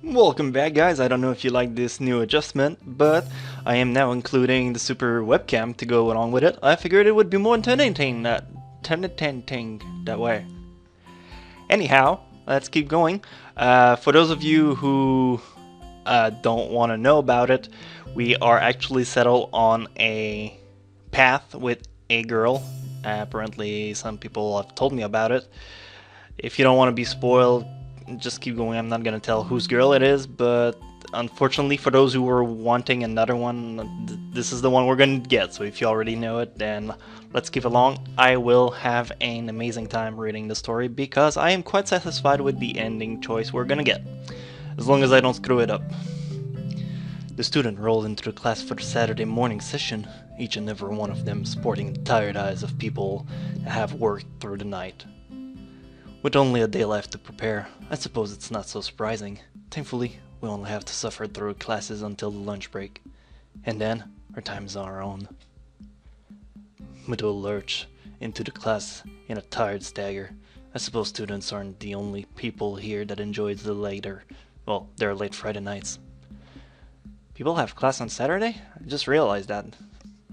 Welcome back, guys. I don't know if you like this new adjustment, but I am now including the super webcam to go along with it. I figured it would be more entertaining that way. Anyhow, let's keep going. For those of you who don't want to know about it, we are actually settled on a path with a girl. Apparently, some people have told me about it. If you don't want to be spoiled, just keep going. I'm not gonna tell whose girl it is, but unfortunately for those who were wanting another one, this is the one we're gonna get. So if you already know it, then let's keep along. I will have an amazing time reading the story because I am quite satisfied with the ending choice we're gonna get, as long as I don't screw it up. The student rolled into the class for the Saturday morning session, each and every one of them sporting the tired eyes of people that have worked through the night. With only a day left to prepare, I suppose it's not so surprising. Thankfully, we only have to suffer through classes until the lunch break. And then, our time is our own. Muto lurched into the class in a tired stagger. I suppose students aren't the only people here that enjoys the their late Friday nights. People have class on Saturday? I just realized that.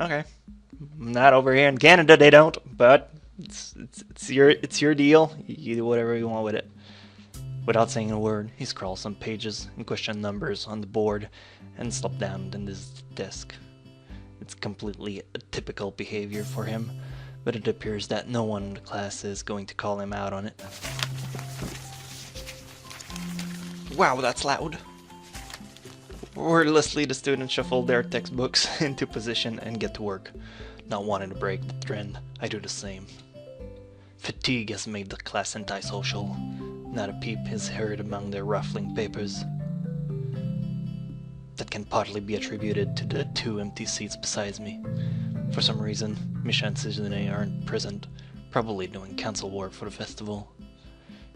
Okay. Not over here in Canada, they don't, but it's your deal. You do whatever you want with it. Without saying a word, he scrawled some pages and question numbers on the board and slumped down in his desk. It's completely atypical behavior for him, but it appears that no one in the class is going to call him out on it. Wow, that's loud. Wordlessly, the students shuffle their textbooks into position and get to work. Not wanting to break the trend, I do the same. Fatigue has made the class antisocial. Not a peep is heard among their ruffling papers. That can partly be attributed to the 2 empty seats beside me. For some reason, Misha and Suzune aren't present, probably doing council work for the festival.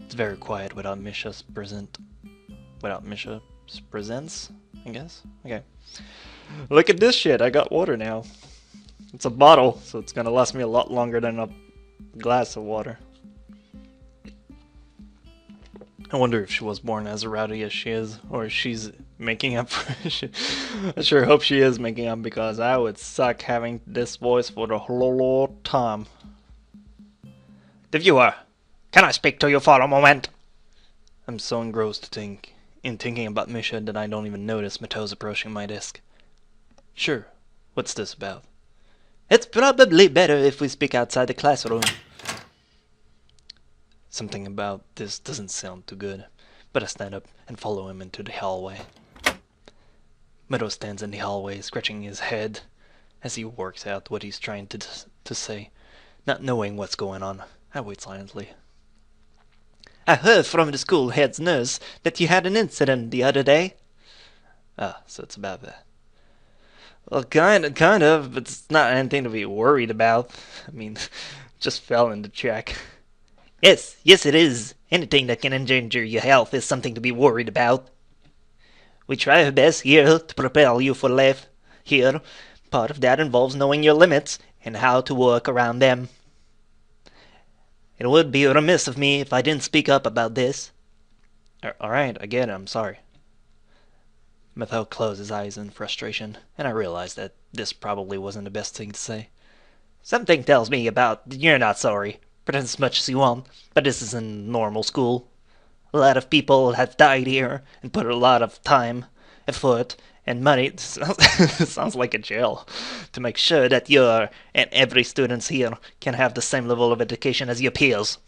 It's very quiet without Misha's presence, I guess? Okay. Look at this shit, I got water now. It's a bottle, so it's gonna last me a lot longer than a glass of water. I wonder if she was born as rowdy as she is, or if she's making up for it. I sure hope she is making up, because I would suck having this voice for the whole time. The viewer, can I speak to you for a moment? I'm so engrossed in thinking about Misha that I don't even notice Mato's approaching my desk. Sure, what's this about? It's probably better if we speak outside the classroom. Something about this doesn't sound too good, but I stand up and follow him into the hallway. Meadow stands in the hallway, scratching his head as he works out what he's trying to say. Not knowing what's going on, I wait silently. I heard from the school head's nurse that you had an incident the other day. Ah, so it's about that. Well, kind of, but it's not anything to be worried about. I mean, just fell in the track. Yes, it is. Anything that can endanger your health is something to be worried about. We try our best here to prepare you for life here. Part of that involves knowing your limits and how to work around them. It would be remiss of me if I didn't speak up about this. Alright, I get it, I'm sorry. Mathau closed his eyes in frustration, and I realized that this probably wasn't the best thing to say. Something tells me you're not sorry. Pretend as much as you want, but this isn't normal school. A lot of people have died here and put a lot of time, effort, and money, sounds like a jail, to make sure that you and every student here can have the same level of education as your peers.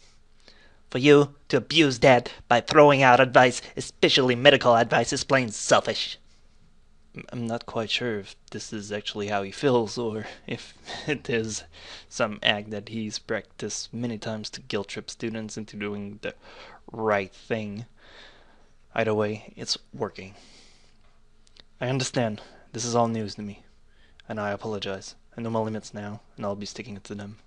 For you to abuse that by throwing out advice, especially medical advice, is plain selfish. I'm not quite sure if this is actually how he feels, or if it is some act that he's practiced many times to guilt-trip students into doing the right thing. Either way, it's working. I understand. This is all news to me, and I apologize. I know my limits now, and I'll be sticking to them.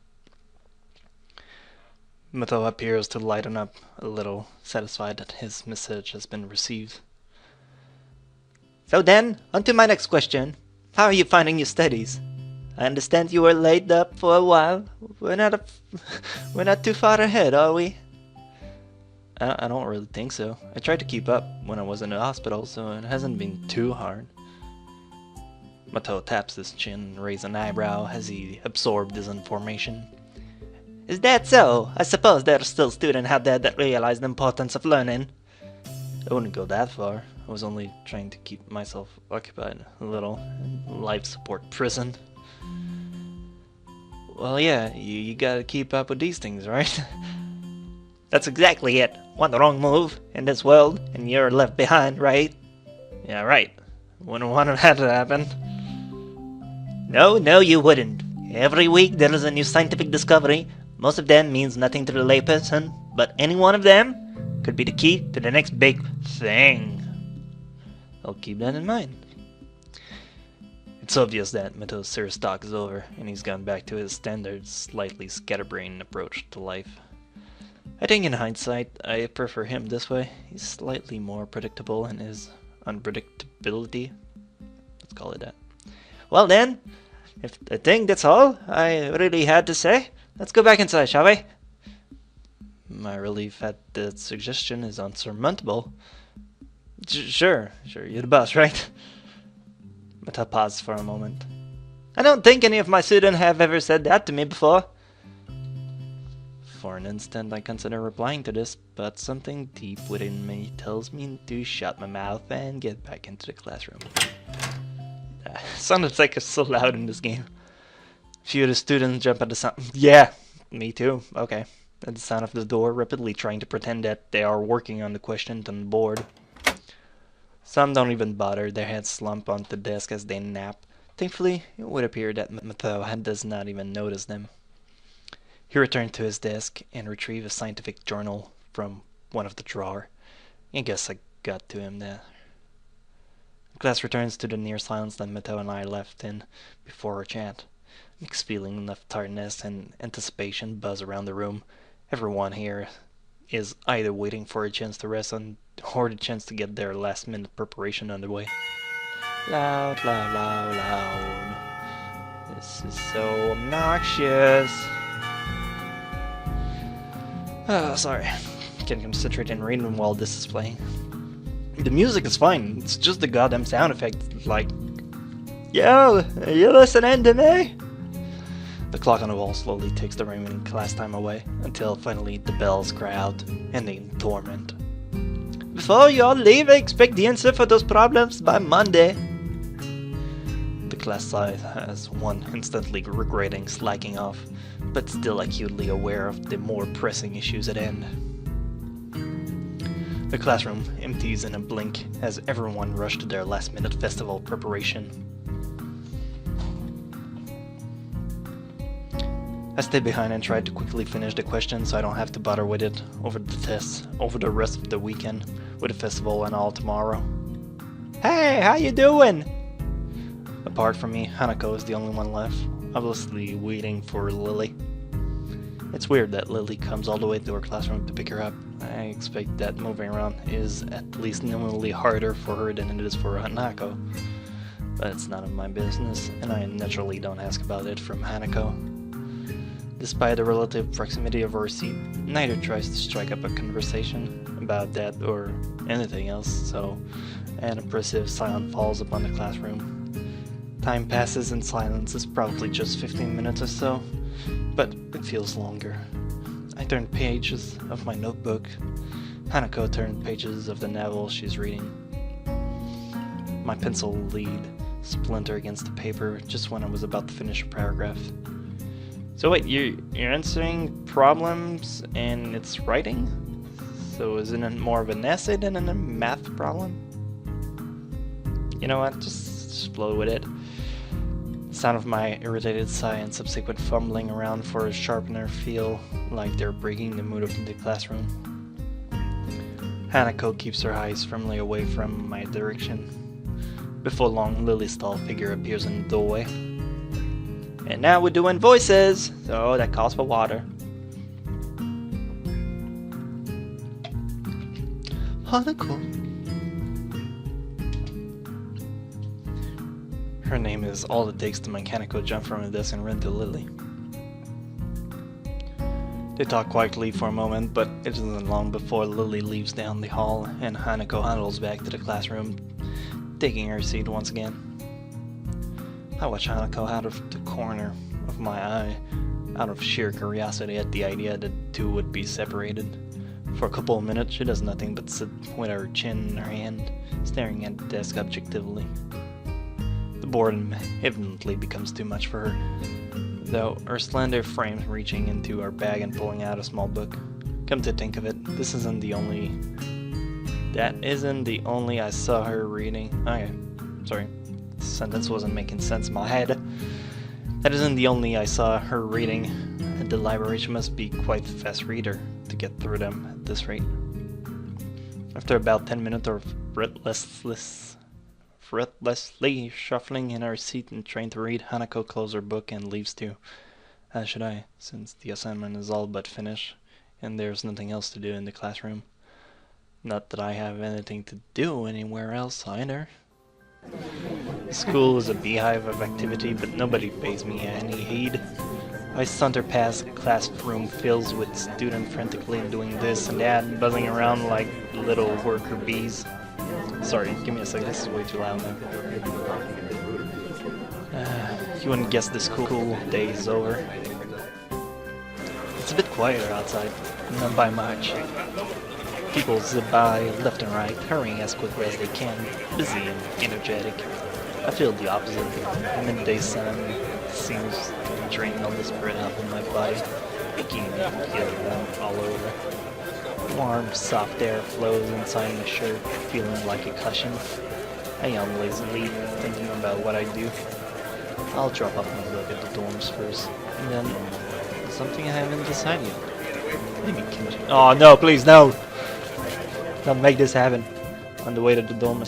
Mato appears to lighten up a little, satisfied that his message has been received. So then, on to my next question. How are you finding your studies? I understand you were laid up for a while. We're not too far ahead, are we? I don't really think so. I tried to keep up when I was in the hospital, so it hasn't been too hard. Mato taps his chin and raises an eyebrow as he absorbed this information. Is that so? I suppose there are still students out there that realize the importance of learning. I wouldn't go that far. I was only trying to keep myself occupied a little in life support prison. Well, yeah, you gotta keep up with these things, right? That's exactly it. One wrong move in this world and you're left behind, right? Yeah, right. Wouldn't want that to happen. No, you wouldn't. Every week there is a new scientific discovery. Most of them means nothing to the layperson, but any one of them could be the key to the next big thing. I'll keep that in mind. It's obvious that Mato's serious talk is over, and he's gone back to his standard, slightly scatterbrained approach to life. I think in hindsight, I prefer him this way. He's slightly more predictable in his unpredictability. Let's call it that. Well then, if I think that's all I really had to say, let's go back inside, shall we? My relief at the suggestion is unsurmountable. Sure, you're the boss, right? Mata paused for a moment. I don't think any of my students have ever said that to me before. For an instant I consider replying to this, but something deep within me tells me to shut my mouth and get back into the classroom. Sound effects are so loud in this game. A few of the students jump at the sound. Yeah, me too. Okay. At the sound of the door, rapidly trying to pretend that they are working on the questions on the board. Some don't even bother, their heads slump onto the desk as they nap. Thankfully, it would appear that Mato does not even notice them. He returned to his desk and retrieved a scientific journal from one of the drawers. I guess I got to him there. The class returns to the near silence that Mato and I left in before our chat. Mixed feeling of tiredness and anticipation buzz around the room. Everyone here is either waiting for a chance to rest or the chance to get their last-minute preparation underway. Loud, loud, loud, loud. This is so obnoxious. Oh, sorry. Can't concentrate in reading while this is playing. The music is fine. It's just the goddamn sound effect. Like, yo, are you listening to me? The clock on the wall slowly takes the remaining class time away, until finally the bells cry out, ending in torment. Before you all leave, I expect the answer for those problems by Monday. The class sighs as one instantly regretting slacking off, but still acutely aware of the more pressing issues at hand. The classroom empties in a blink as everyone rushes to their last-minute festival preparation. I stay behind and try to quickly finish the question so I don't have to bother with it over the tests, over the rest of the weekend, with the festival and all tomorrow. Hey, how you doing? Apart from me, Hanako is the only one left, obviously waiting for Lily. It's weird that Lily comes all the way to her classroom to pick her up. I expect that moving around is at least nominally harder for her than it is for Hanako. But it's none of my business, and I naturally don't ask about it from Hanako. Despite the relative proximity of our seat, neither tries to strike up a conversation about that or anything else, so an oppressive silence falls upon the classroom. Time passes in silence. It's probably just 15 minutes or so, but it feels longer. I turn pages of my notebook. Hanako turned pages of the novel she's reading. My pencil lead splintered against the paper just when I was about to finish a paragraph. So wait, you're answering problems and it's writing? So isn't it more of an essay than a math problem? You know what, just blow with it. The sound of my irritated sigh and subsequent fumbling around for a sharpener feel like they're breaking the mood of the classroom. Hanako keeps her eyes firmly away from my direction. Before long, Lily's tall figure appears in the doorway. And now we're doing voices, so that calls for water. Hanako. Her name is all it takes to make Hanako jump from the desk and run to Lily. They talk quietly for a moment, but it isn't long before Lily leaves down the hall and Hanako huddles back to the classroom, taking her seat once again. I watch Hanako out of the corner of my eye, out of sheer curiosity at the idea that the two would be separated. For a couple of minutes, she does nothing but sit with her chin in her hand, staring at the desk objectively. The boredom evidently becomes too much for her, though her slender frame reaching into her bag and pulling out a small book. Come to think of it, that isn't the only I saw her reading. Okay, sorry, the sentence wasn't making sense in my head. That isn't the only I saw her reading. At the library, she must be quite a fast reader to get through them at this rate. After about 10 minutes of fretlessly shuffling in her seat and trying to read, Hanako closes her book and leaves too. As should I, since the assignment is all but finished, and there's nothing else to do in the classroom. Not that I have anything to do anywhere else either. The school is a beehive of activity, but nobody pays me any heed. I saunter past a classroom filled with students frantically doing this and that, buzzing around like little worker bees. Sorry, give me a sec, this is way too loud now. You wouldn't guess this cool day is over. It's a bit quieter outside, not by much. People zip by left and right, hurrying as quickly as they can, busy and energetic. I feel the opposite. The midday sun seems to be draining all the spirit out of my body, making me feel warm all over. Warm, soft air flows inside my shirt, feeling like a cushion. I yawn lazily, thinking about what I do. I'll drop off and look at the dorms first, and then something I haven't decided yet. Maybe kimchi. Oh no, please no! Don't make this happen. On the way to the dorm, I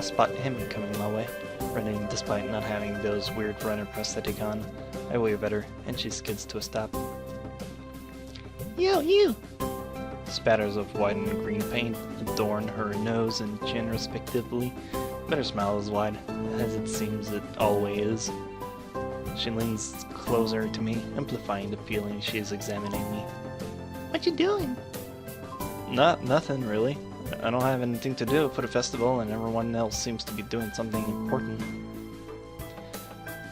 spot him coming my way, running despite not having those weird runner prosthetic on. I wave at her, and she skids to a stop. Yo, you! Spatters of white and green paint adorn her nose and chin respectively, but her smile is wide, as it seems it always is. She leans closer to me, amplifying the feeling she is examining me. What you doing? Nothing really. I don't have anything to do for the festival, and everyone else seems to be doing something important.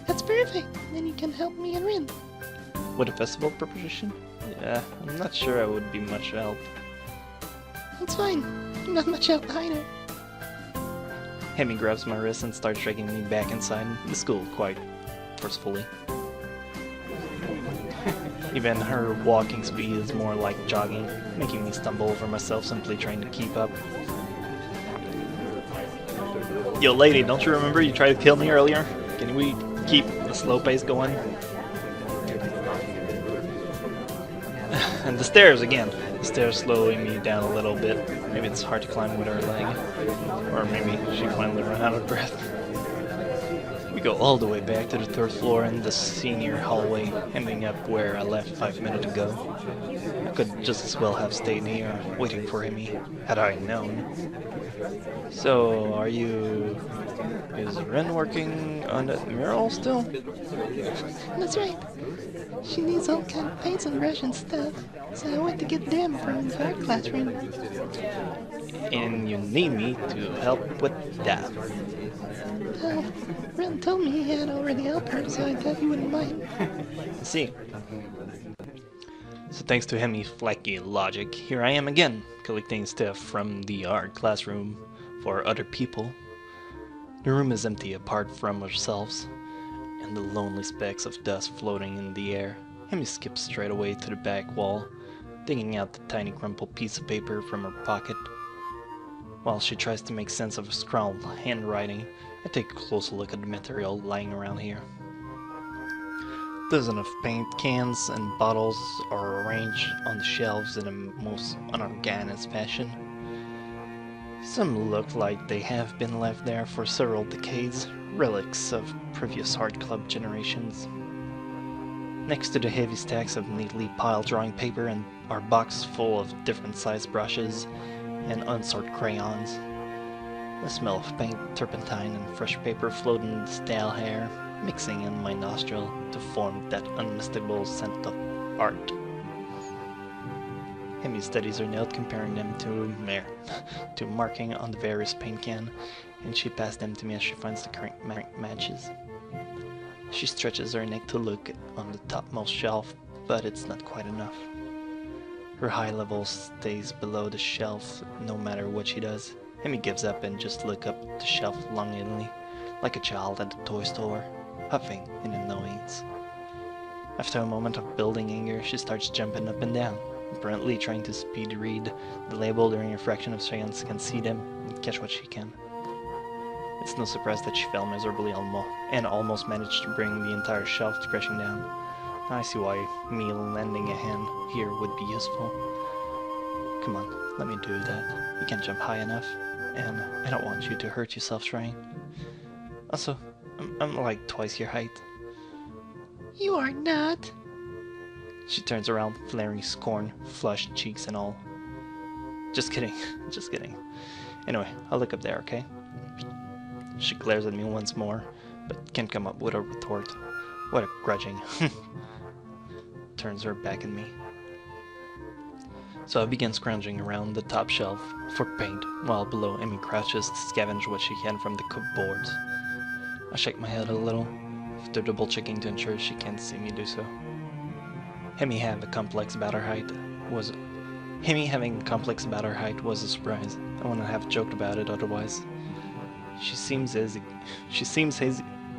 That's perfect. Then you can help me and Rin. With a festival preparation? Yeah, I'm not sure I would be much help. That's fine. I'm not much help either. Hemi grabs my wrist and starts dragging me back inside the school quite forcefully. Even her walking speed is more like jogging, making me stumble over myself simply trying to keep up. Yo lady, don't you remember you tried to kill me earlier? Can we keep the slow pace going? And the stairs again. The stairs slowing me down a little bit. Maybe it's hard to climb with her leg. Or maybe she finally ran out of breath. We go all the way back to the third floor in the senior hallway, ending up where I left 5 minutes ago. I could just as well have stayed here, waiting for him, had I known. So, is Ren working on that mural still? That's right. She needs all kind of paints and brush and stuff, so I went to get them from the art classroom. And you need me to help with that? Well, Ren told me he had already helped her, so I thought you wouldn't mind. I see. So thanks to Hemi's flaky logic, here I am again, collecting stuff from the art classroom for other people. The room is empty apart from ourselves, and the lonely specks of dust floating in the air. Hemi skips straight away to the back wall, digging out the tiny crumpled piece of paper from her pocket. While she tries to make sense of a scrawled handwriting, I take a closer look at the material lying around here. Dozens of paint cans and bottles are arranged on the shelves in a most unorganized fashion. Some look like they have been left there for several decades, relics of previous art club generations. Next to the heavy stacks of neatly piled drawing paper and are boxes full of different sized brushes and unsorted crayons. The smell of paint, turpentine, and fresh paper float in the stale air, mixing in my nostril to form that unmistakable scent of art. Hemi studies her note, comparing them to marking on the various paint can, and she passed them to me as she finds the correct matches. She stretches her neck to look on the topmost shelf, but it's not quite enough. Her high level stays below the shelf no matter what she does. Hemi gives up and just looks up the shelf longingly, like a child at the toy store, huffing in annoyance. After a moment of building anger, she starts jumping up and down, apparently trying to speed read the label during a fraction of seconds, can see them and catch what she can. It's no surprise that she fell miserably and almost managed to bring the entire shelf crashing down. Now I see why me lending a hand here would be useful. Come on, let me do that. You can't jump high enough, and I don't want you to hurt yourself trying. Also, I'm like twice your height. You are not. She turns around, flaring scorn, flushed cheeks and all. Just kidding, just kidding. Anyway, I'll look up there, okay? She glares at me once more, but can't come up with a retort. What a grudging. Turns her back at me. So I begin scrounging around the top shelf for paint, while below Emmy crouches to scavenge what she can from the cupboards. I shake my head a little, after double checking to ensure she can't see me do so. Hemi having a complex about her height was a surprise. I wouldn't have joked about it otherwise. She seems hazy.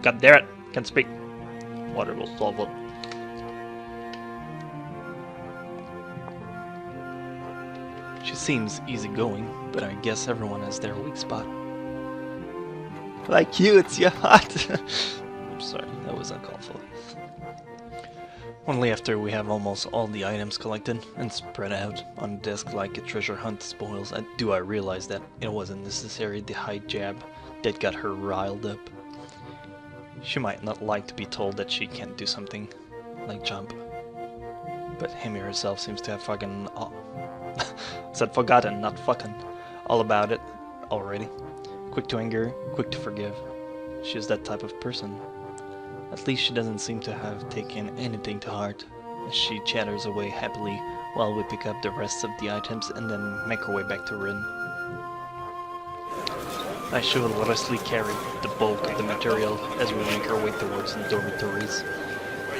God damn it! Can't speak. Water will solve it. She seems easygoing, but I guess everyone has their weak spot. Like you, it's your heart. I'm sorry, that was uncalled for. Only after we have almost all the items collected and spread out on the desk like a treasure hunt spoils do I realize that it wasn't necessarily the height jab that got her riled up. She might not like to be told that she can't do something, like jump. But Hemi herself seems to have forgotten, not fucking, all about it already. Quick to anger, quick to forgive. She's that type of person. At least she doesn't seem to have taken anything to heart, as she chatters away happily while we pick up the rest of the items and then make our way back to Rin. I chivalrously carry the bulk of the material as we make our way towards the dormitories.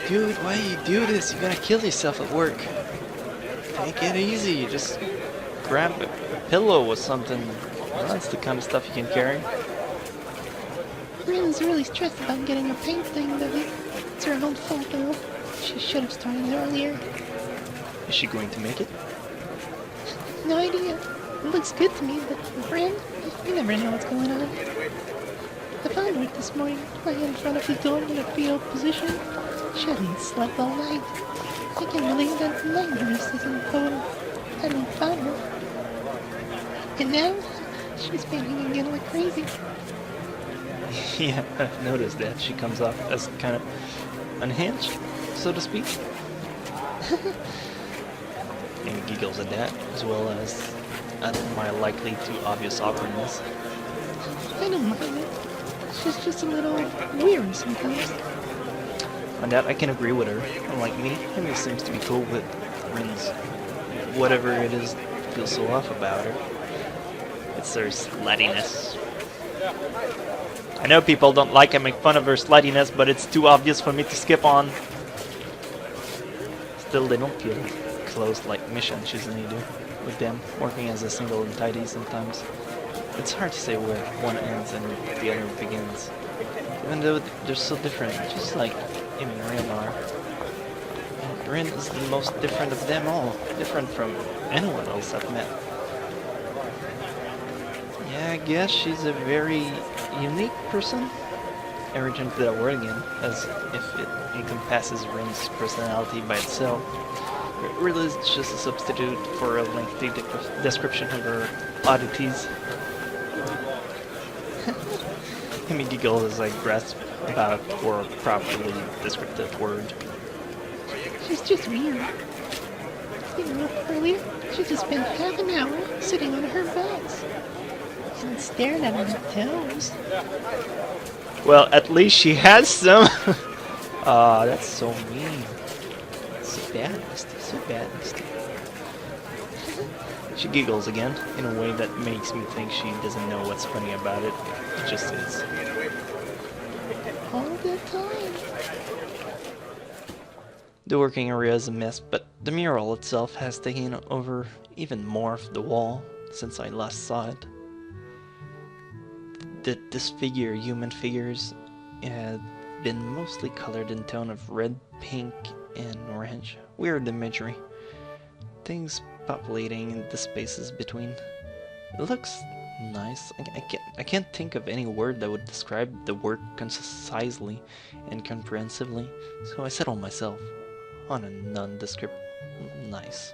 Dude, why you do this? You're gonna kill yourself at work. Take it easy, just grab a pillow or something. Well, that's the kind of stuff you can carry. Rin's really stressed about getting her paint thing done. It's her own fault though. She should have started earlier. Is she going to make it? No idea. It looks good to me, but Rin, you never know what's going on. I found her this morning, lying in front of the door in a fetal position. She hadn't slept all night. I can't believe that the night nurse isn't home. I didn't find her. And now, she's painting again like crazy. Yeah, I've noticed that. She comes off as kind of unhinged, so to speak. And giggles at that, as well as at my likely too obvious awkwardness. I don't mind it. She's just a little weird sometimes. On that, I can agree with her. Unlike me, Henry seems to be cool with Rin's whatever it is feels so off about her. It's her sluttiness. I know people don't like I make fun of her sluttiness, but it's too obvious for me to skip on. Still, they don't feel close like mission shouldn't you do with them working as a single entity sometimes. It's hard to say where one ends and the other begins, even though they're so different, just like Amy and Rin are. And Rin is the most different of them all, different from anyone else I've met. Yeah, I guess she's a very unique person. I return to that word again, as if it encompasses Rin's personality by itself. It really is just a substitute for a lengthy description of her oddities. Amy giggles as I grasp about for a properly descriptive word. She's just weird. Speaking of earlier, she just spent half an hour sitting on her butt and staring at her toes. Well, at least she has some. That's so mean. So bad, Misty. So bad, Misty. She giggles again, in a way that makes me think she doesn't know what's funny about it. It just is. All the time. The working area is a mess, but the mural itself has taken over even more of the wall since I last saw it. The disfigured human figures have been mostly colored in tone of red, pink, and orange. Weird imagery. Things populating in the spaces between. It looks nice. I can't think of any word that would describe the work concisely and comprehensively, so I settle myself on a nondescript nice.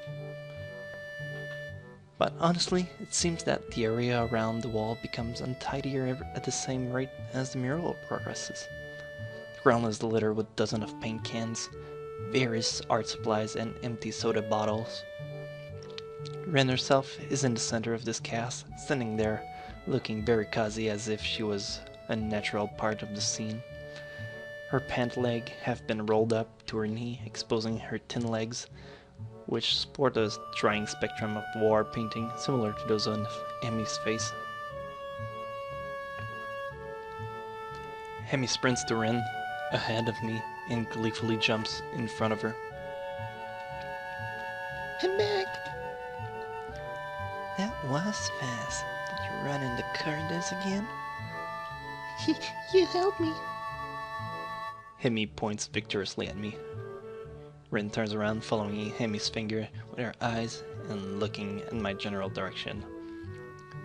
But honestly, it seems that the area around the wall becomes untidier at the same rate as the mural progresses. The ground is littered with dozens of paint cans, various art supplies, and empty soda bottles. Ren herself is in the center of this chaos, standing there, looking very cozy as if she was a natural part of the scene. Her pant leg have been rolled up to her knee, exposing her thin legs, which sport a trying spectrum of war painting similar to those on Emmy's face. Emmy sprints to Ren, ahead of me, and gleefully jumps in front of her. I'm back. That was fast. Did you run into corridors again? You helped me. Emmy points victoriously at me. Ren turns around, following Emmy's finger with her eyes and looking in my general direction.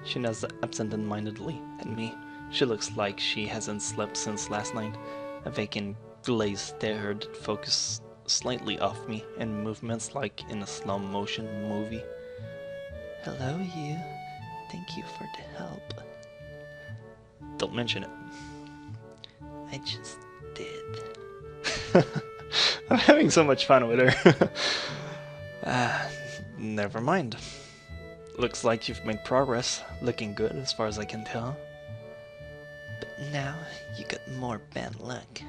She nods absent-mindedly at me. She looks like she hasn't slept since last night. A vacant glaze stare that focuses slightly off me and movements like in a slow-motion movie. Hello, you. Thank you for the help. Don't mention it. I just did. I'm having so much fun with her. Never mind. Looks like you've made progress. Looking good as far as I can tell. But now you got more bad luck.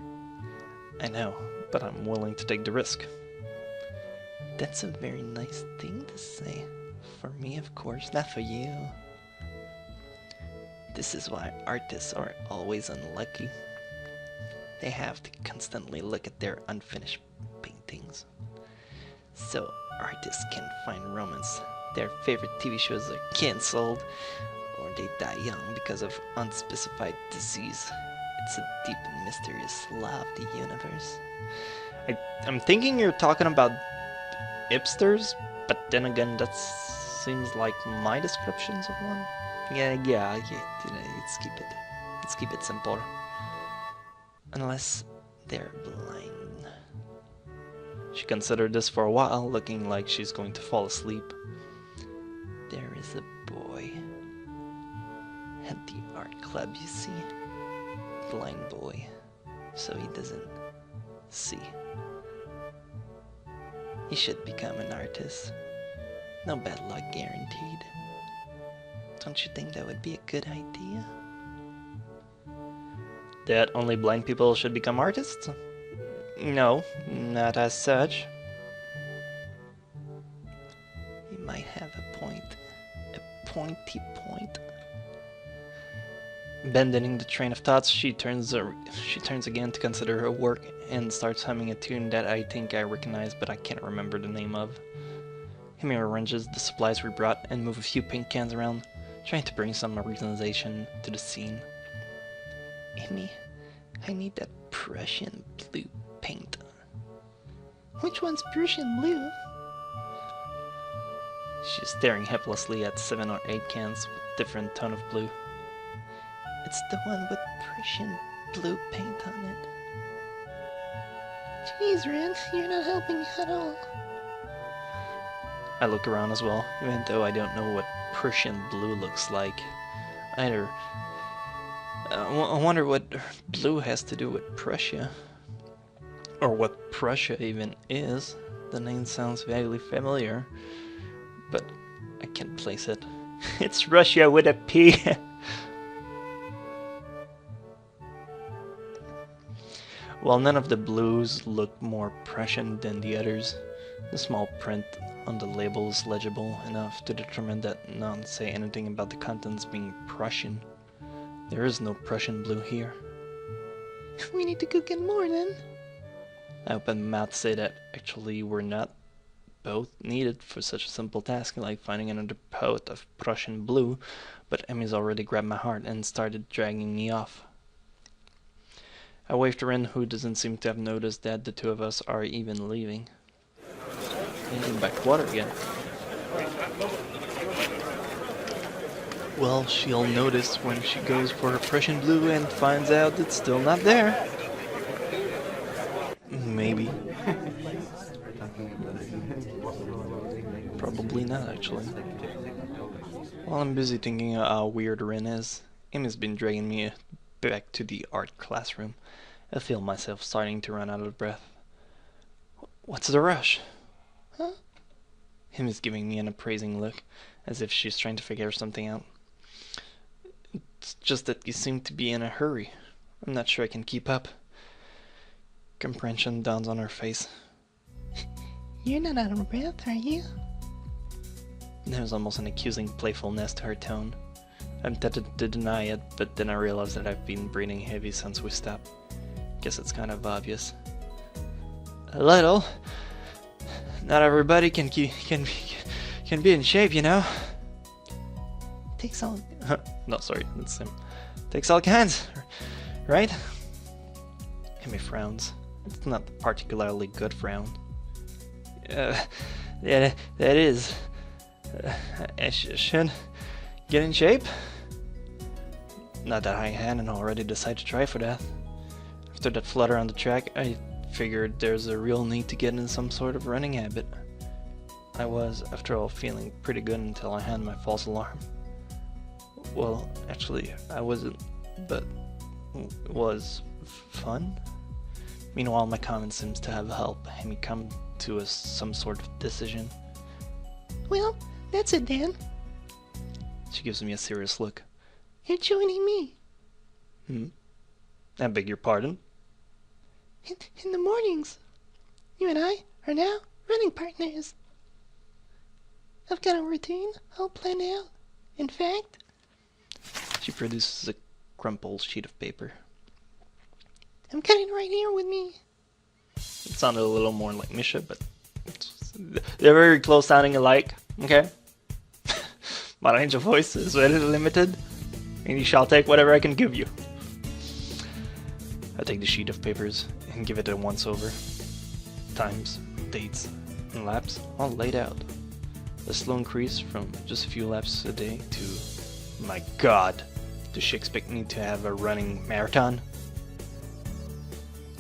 I know, but I'm willing to take the risk. That's a very nice thing to say. For me, of course, not for you. This is why artists are always unlucky. They have to constantly look at their unfinished paintings. So artists can't find romance. Their favorite TV shows are cancelled, or they die young because of unspecified disease. It's a deep and mysterious law of the universe. I'm thinking you're talking about hipsters, but then again, that seems like my descriptions of one. Yeah, let's keep it simple. Unless they're blind. She considered this for a while, looking like she's going to fall asleep. There is a boy at the art club, you see. Blind boy, so he doesn't see. He should become an artist. No bad luck guaranteed. Don't you think that would be a good idea? That only blind people should become artists? No, not as such. You might have a point. A pointy point. Abandoning the train of thoughts, she turns again to consider her work and starts humming a tune that I think I recognize, but I can't remember the name of. Himi arranges the supplies we brought and move a few paint cans around, trying to bring some organization to the scene. Amy, I need that Prussian blue paint. Which one's Prussian blue? She's staring helplessly at 7 or 8 cans with different tone of blue. It's the one with Prussian blue paint on it. Jeez, Ren, you're not helping me at all. I look around as well, even though I don't know what Prussian blue looks like either. I wonder what blue has to do with Prussia. Or what Prussia even is. The name sounds vaguely familiar, but I can't place it. It's Russia with a P. While none of the blues look more Prussian than the others, The small print on the label is legible enough to determine that none say anything about the contents being Prussian. There is no Prussian blue here. We need to go get more then. I opened my mouth to say that actually we're not both needed for such a simple task like finding another pot of Prussian blue, but Emmy's already grabbed my heart and started dragging me off. I waved to Ren, who doesn't seem to have noticed that the two of us are even leaving. And back to water again. Well, she'll notice when she goes for her Prussian blue and finds out it's still not there. Maybe. Probably not, actually. While I'm busy thinking how weird Ren is, Amy's been dragging me back to the art classroom. I feel myself starting to run out of breath. What's the rush? Huh? Amy's giving me an appraising look, as if she's trying to figure something out. It's just that you seem to be in a hurry. I'm not sure I can keep up. Comprehension dawns on her face. You're not out of breath, are you? There's almost an accusing playfulness to her tone. I'm tempted to deny it, but then I realize that I've been breathing heavy since we stopped. Guess it's kind of obvious. A little. Not everybody can be in shape, you know. Takes all. No, sorry, that's him. Takes all kinds, right? Amy frowns. It's not a particularly good frown. Yeah, that is. I should get in shape. Not that I hadn't already decided to try for that. After that flutter on the track, I figured there's a real need to get in some sort of running habit. I was, after all, feeling pretty good until I had my false alarm. Well, actually, I wasn't, but it was fun. Meanwhile, my comment seems to have helped me come to some sort of decision. Well, that's it, Dan. She gives me a serious look. You're joining me. I beg your pardon? In the mornings. You and I are now running partners. I've got a routine all planned out. In fact... She produces a crumpled sheet of paper. I'm cutting right here with me. It sounded a little more like Misha, but they're very close sounding alike, okay? My range of voice is very limited, and you shall take whatever I can give you. I take the sheet of papers and give it a once-over. Times, dates, and laps all laid out. A slow increase from just a few laps a day to, my god, does she expect me to have a running marathon?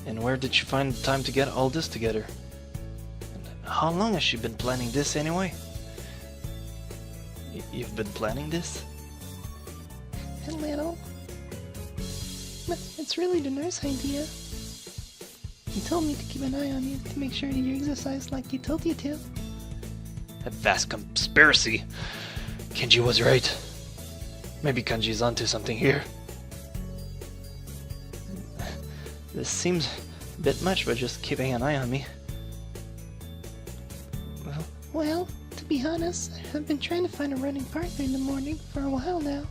And where did she find the time to get all this together? And how long has she been planning this anyway? You've been planning this? A little. But it's really the nurse idea. He told me to keep an eye on you to make sure you exercise like he told you to. A vast conspiracy. Kenji was right. Maybe Kanji's onto something here. This seems a bit much, but just keeping an eye on me. Well, to be honest, I've been trying to find a running partner in the morning for a while now.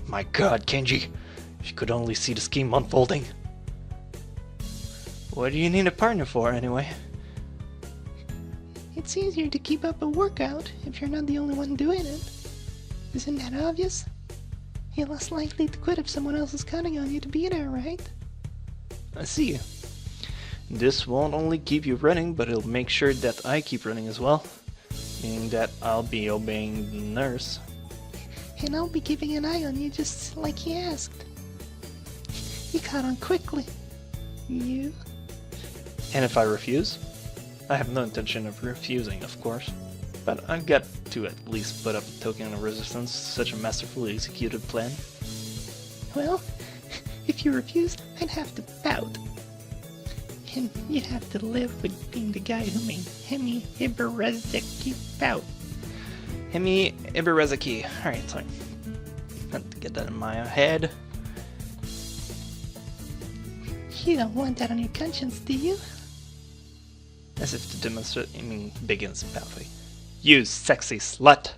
My god, Kenji. If you could only see the scheme unfolding. What do you need a partner for, anyway? It's easier to keep up a workout if you're not the only one doing it. Isn't that obvious? You're less likely to quit if someone else is counting on you to be there, right? I see. This won't only keep you running, but it'll make sure that I keep running as well. Meaning that I'll be obeying the nurse. And I'll be keeping an eye on you just like he asked. You caught on quickly. You. And if I refuse? I have no intention of refusing, of course. But I've got to at least put up a token of resistance to such a masterfully executed plan. Well, if you refused, I'd have to pout. And you'd have to live with being the guy who made Hemi Ibarezeki pout. Hemi Ibarezeki. Alright, sorry. Had to get that in my head. You don't want that on your conscience, do you? as if to demonstrate big sympathy. You sexy slut!